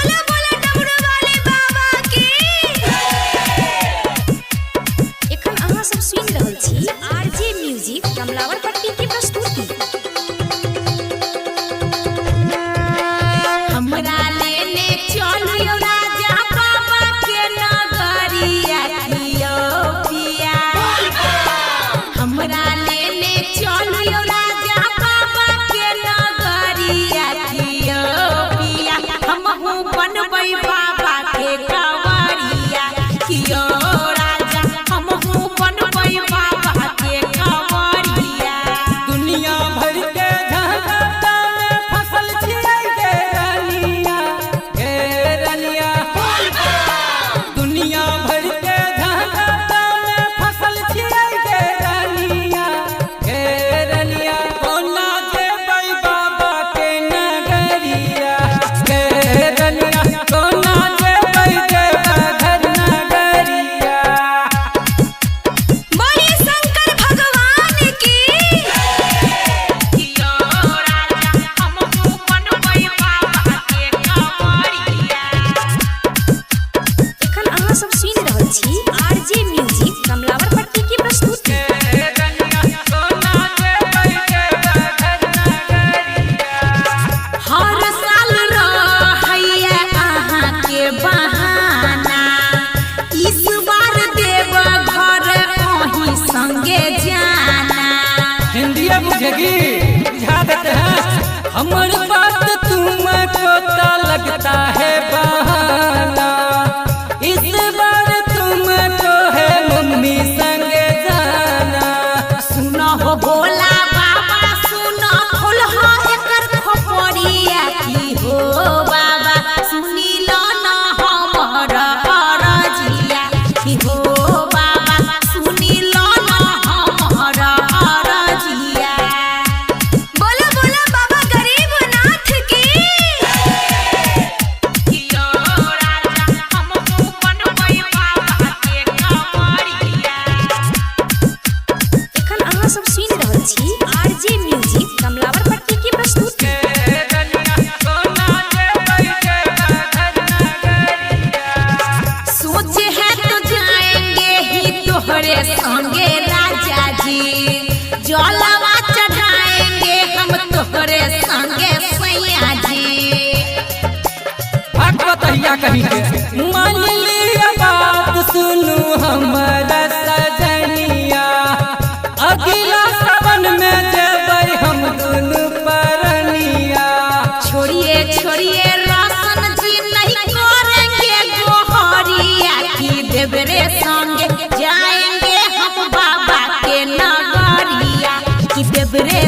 बोला बोला डमरू वाले बाबा की। एखन अहाँ सब सुनि रहल छी आरजे म्यूजिक कमलावर पट्टी की प्रस्तुति। हमरा लेने चलियो राजा बाबा के नगरिया कियो पिया। हमरा लेने चलियो राजा बाबा के नगरिया कियो पिया। हमहू बनबै बाबा के कंवरिया कियो राजा। हमहू बनबै बाबा के कंवरिया। दुनिया भर के झंझट में फसल छियै गे रनिया, गे रनिया। दुनिया भर के झंझट में फसल छियै गे रनिया, गे रनिया। कोना जेबै बाबा के नगरिया, गे रनिया। कोना जेबै देवघर नगरिया। बोलिए शंकर भगवान की। कियो राजा हमहू बनबै बाबा के कंवरिया। एखन अहाँ सब सुनि रहल छी आरजे म्यूजिक कमलावर पट्टी की प्रस्तुति। हर साल रहैया अहाँ के बहाना। इस बार देव घर अहीं संगे जाना। हिंदिया बुझेगी, बुझा देते हैं। हमर बात तुमको तो लगता है बहाना। इस बार तुमको है मम्मी संगे जाना। सुनो हो भोला बाबा सुनो खोलहो एकर खोपड़िया की हो बाबा। सुनी लो न हमर अरजिया की हो बाबा। सुनी लो न हमर अरजिया। बोला बोला बाबा गरीबनाथ की। कियो राजा हमहू बनबै बाबा के कंवरिया। एखन अहाँ सब सुनि रहल छी आरजे म्यूजिक कमलावर पट्टी की प्रस्तुति। सोचे हैं तो जाएंगे ही तोहरे संगे राजा जी। जलवा चढ़ाएंगे हम तोहरे संगे सैया जी। भाग बतैया कहीं के। मान लिया बात सुनू हमारा सजनिया। अगला सावन में जेबै हम दुनू परनिया। छोड़िए छोड़िए रोशन जी नहीं करेंगे गोहरिया की। देवरे संगे जाएंगे हम बाबा के नगरिया की। देवरे